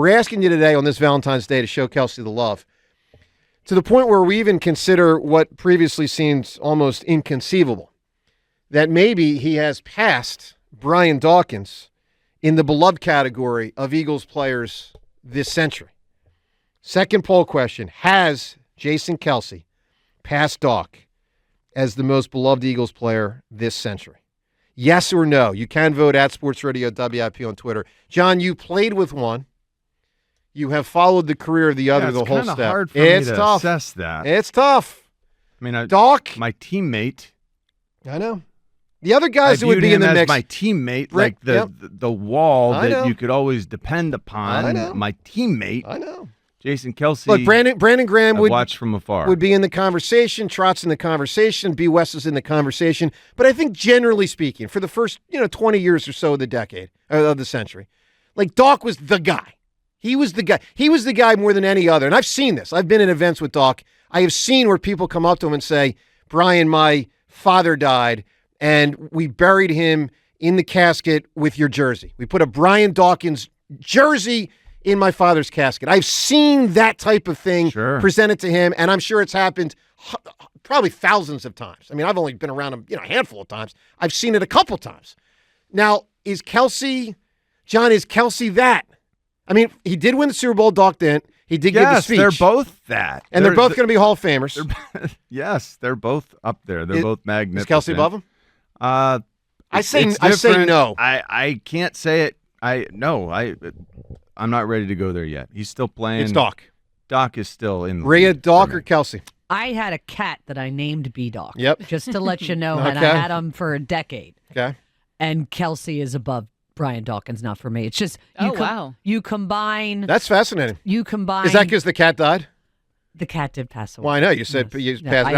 we're asking you today on this Valentine's Day to show Kelce the love, to the point where we even consider what previously seemed almost inconceivable, that maybe he has passed Brian Dawkins in the beloved category of Eagles players this century. Second poll question, has Jason Kelce passed Doc as the most beloved Eagles player this century? Yes or no? You can vote at Sportsradio WIP on Twitter. John, you played with one. You have followed the career of the other the whole step. It's kind of hard for me to assess that. It's tough. I mean, Doc, my teammate. I know. The other guys that would be in the mix. My teammate, like the wall that you could always depend upon. I know. My teammate. I know. Jason Kelce. Look, Brandon Graham would watch from afar. Would be in the conversation. Trott's in the conversation. B. West is in the conversation. But I think generally speaking, for the first 20 years or so of the decade of the century, like Doc was the guy. He was the guy. He was the guy more than any other. And I've seen this. I've been in events with Doc. I have seen where people come up to him and say, "Brian, my father died, and we buried him in the casket with your jersey. We put a Brian Dawkins jersey in my father's casket." I've seen that type of thing presented to him, and I'm sure it's happened probably thousands of times. I mean, I've only been around him a handful of times. I've seen it a couple times. Now, is Kelce that? I mean, he did win the Super Bowl, Doc didn't. He did give the speech. They're both that. And they're both going to be Hall of Famers. Yes, they're both up there. They're both magnificent. Is Kelce above him? I say no. I can't say it. I'm not ready to go there yet. He's still playing. It's Doc. Doc is still in the Rhea, league Doc or Kelce? I had a cat that I named B-Doc. Yep. Just to let you know, Okay. and I had him for a decade. Okay. And Kelce is above Brian Dawkins, not for me. It's just you combine. That's fascinating. You combine. Is that because the cat died? The cat did pass away. Well, I know you said you passed.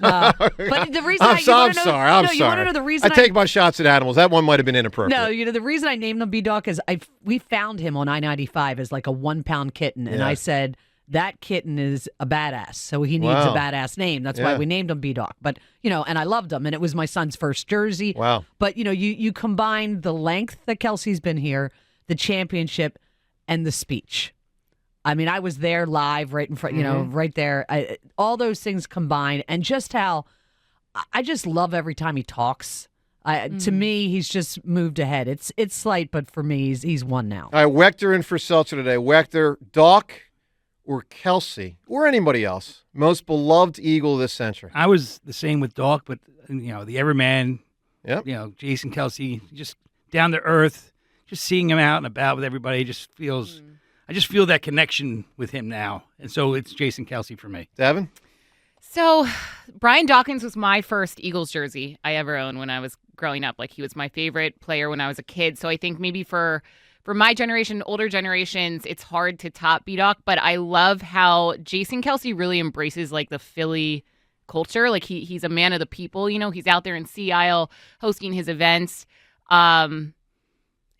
But the reason I'm sorry. I'm sorry. You want to know the reason? I take my shots at animals. That one might have been inappropriate. No, the reason I named him B-Doc is we found him on I-95 as like a 1-pound kitten, and I said that kitten is a badass, so he needs a badass name. That's why we named him B-Doc. But and I loved him, and it was my son's first jersey. Wow. But you combine the length that Kelce's been here, the championship, and the speech. I mean, I was there live right in front, right there. All those things combined, and just how I just love every time he talks. To me, he's just moved ahead. It's slight, but for me, he's won now. All right, Wechter in for Seltzer today. Wechter, Doc or Kelce or anybody else, most beloved Eagle this century? I was the same with Doc, but the everyman, yep. Jason Kelce, just down to earth, just seeing him out and about with everybody just feels. I just feel that connection with him now, and so it's Jason Kelce for me. Devin? So Brian Dawkins was my first Eagles jersey I ever owned when I was growing up. Like, he was my favorite player when I was a kid. So I think maybe for my generation, older generations, it's hard to top B-Doc, but I love how Jason Kelce really embraces like the Philly culture. Like he's a man of the people, he's out there in Sea Isle hosting his events.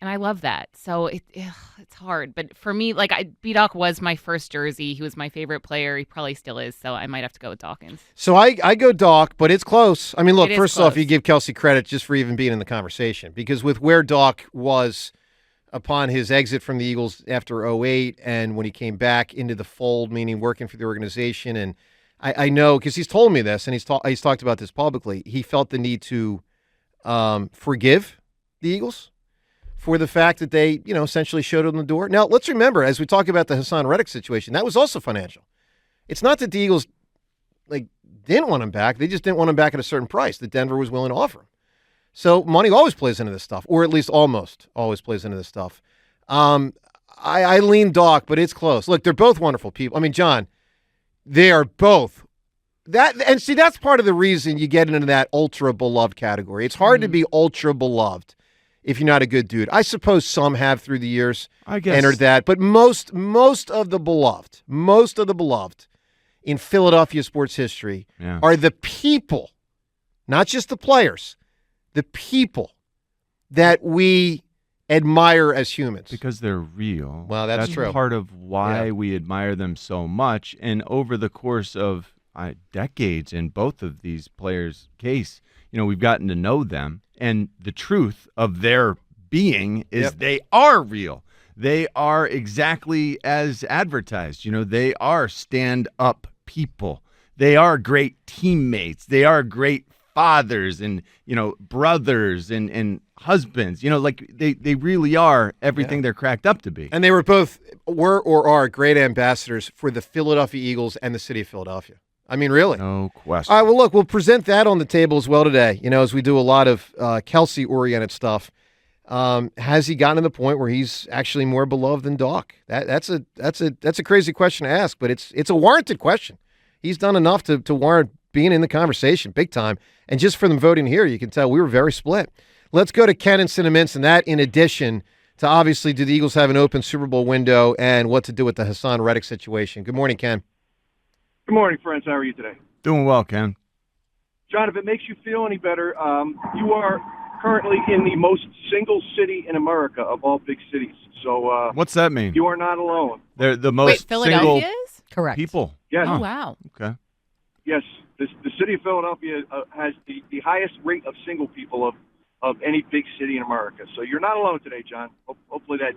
And I love that. So it's hard. But for me, B-Doc was my first jersey. He was my favorite player. He probably still is. So I might have to go with Dawkins. So I go Doc, but it's close. I mean, look, first close. off, you give Kelce credit just for even being in the conversation, because with where Doc was upon his exit from the Eagles after 2008 and when he came back into the fold, meaning working for the organization, and I know because he's told me this and he's talked about this publicly, he felt the need to forgive the Eagles for the fact that they, essentially showed him the door. Now, let's remember, as we talk about the Hassan Reddick situation, that was also financial. It's not that the Eagles, didn't want him back. They just didn't want him back at a certain price that Denver was willing to offer him. So money always plays into this stuff, or at least almost always plays into this stuff. I lean Doc, but it's close. Look, they're both wonderful people. I mean, John, they are both. And see, that's part of the reason you get into that ultra-beloved category. It's hard to be ultra-beloved if you're not a good dude. I suppose some have through the years entered that, but most of the beloved in Philadelphia sports history are the people, not just the players, the people that we admire as humans. Because they're real. Well, that's true. That's part of why we admire them so much. And over the course of decades in both of these players' case, we've gotten to know them. And the truth of their being is they are real. they are exactly as advertised. They are stand-up people. They are great teammates. They are great fathers and, brothers and husbands. Like they really are everything they're cracked up to be. And they were or are great ambassadors for the Philadelphia Eagles and the city of Philadelphia. I mean, really. No question. All right, well, look, we'll present that on the table as well today, as we do a lot of Kelce-oriented stuff. Has he gotten to the point where he's actually more beloved than Doc? That's a crazy question to ask, but it's a warranted question. He's done enough to warrant being in the conversation, big time. And just from the voting here, you can tell we were very split. Let's go to Ken and Cinnamons, and that in addition to obviously do the Eagles have an open Super Bowl window and what to do with the Hassan Reddick situation. Good morning, Ken. Good morning, friends. How are you today? Doing well, Ken. John, if it makes you feel any better, you are currently in the most single city in America of all big cities. So what's that mean? You are not alone. They're the most Wait, Philadelphia single is? Correct. people. Yes. Oh, wow. Okay. Yes. The city of Philadelphia has the highest rate of single people of any big city in America. So you're not alone today, John. Hopefully that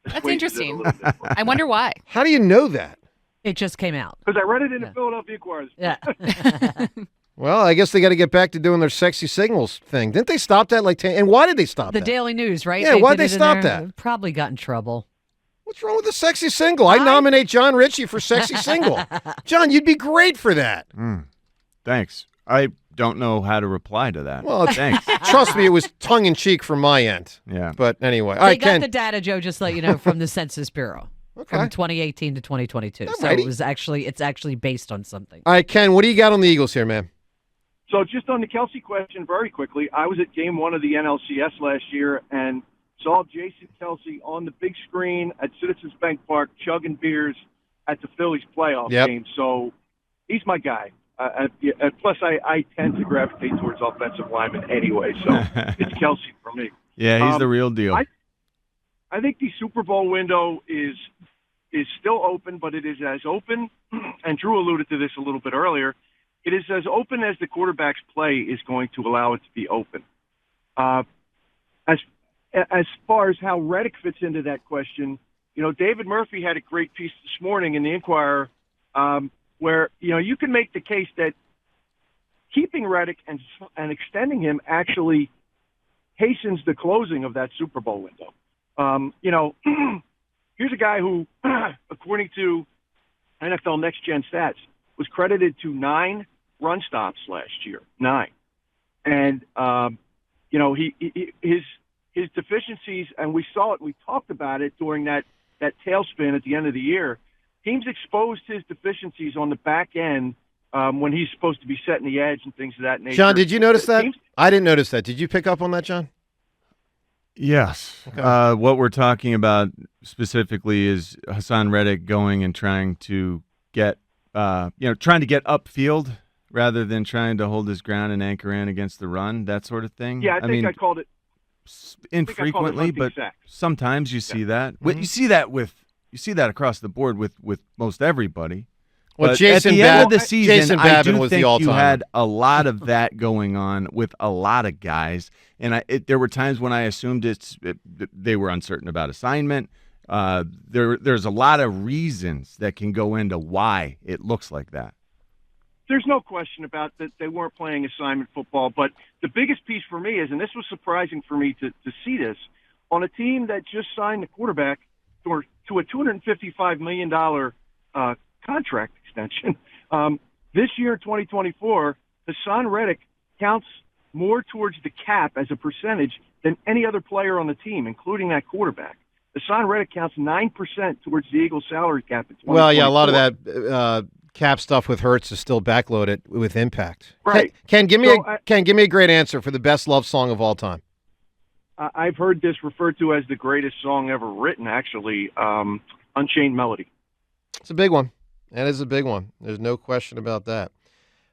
That's assuages it a interesting. little bit. I wonder why. How do you know that? It just came out. Because I read it in the Philadelphia Inquirer. Yeah. Well, I guess they got to get back to doing their sexy signals thing. Didn't they stop that and why did they stop The that? Daily News, right? Yeah, why'd did they it in stop there. that? Probably got in trouble. What's wrong with the sexy single? I nominate John Ritchie for sexy single. John, you'd be great for that. Thanks. I don't know how to reply to that. Well, thanks. Trust me, it was tongue-in-cheek from my end. Yeah. But anyway. All They right, got Ken. the data, Joe, just to let you know, from the Census Bureau. Okay. From 2018 to 2022. So Alrighty. it's actually based on something. All right, Ken, what do you got on the Eagles here, man? So just on the Kelce question, very quickly, I was at game 1 of the NLCS last year and saw Jason Kelce on the big screen at Citizens Bank Park chugging beers at the Phillies playoff game. So he's my guy. Plus, I tend to gravitate towards offensive linemen anyway, so it's Kelce for me. Yeah, he's the real deal. I think the Super Bowl window is still open, but it is as open, and Drew alluded to this a little bit earlier, it is as open as the quarterback's play is going to allow it to be open. As far as how Reddick fits into that question, David Murphy had a great piece this morning in the Inquirer where, you can make the case that keeping Reddick and extending him actually hastens the closing of that Super Bowl window. Here's a guy who, according to NFL Next Gen Stats, was credited to 9 run stops last year. 9. And, his deficiencies, and we saw it, we talked about it during that tailspin at the end of the year. Teams exposed his deficiencies on the back end when he's supposed to be setting the edge and things of that nature. John, did you notice that? I didn't notice that. Did you pick up on that, John? Yes. Okay. What we're talking about specifically is Hassan Reddick going and trying to get, trying to get upfield rather than trying to hold his ground and anchor in against the run, that sort of thing. Yeah, I think I called it infrequently, but sack. sometimes you see that. You see that across the board with most everybody. Well, but Jason at the end of the season, Jason I Babin do was think the all-time. you had a lot of that going on with a lot of guys, and there were times when I assumed they were uncertain about assignment. There's a lot of reasons that can go into why it looks like that. There's no question about that they weren't playing assignment football, but the biggest piece for me is, and this was surprising for me to see this, on a team that just signed the quarterback to a $255 million contract extension. This year, 2024, Hassan Reddick counts more towards the cap as a percentage than any other player on the team, including that quarterback. Hassan Reddick counts 9% towards the Eagles' salary cap in 2024. Well, yeah, a lot of that cap stuff with Hurts is still backloaded with impact. Right. Ken, give me a great answer for the best love song of all time. I've heard this referred to as the greatest song ever written, actually, Unchained Melody. It's a big one. That is a big one. There's no question about that.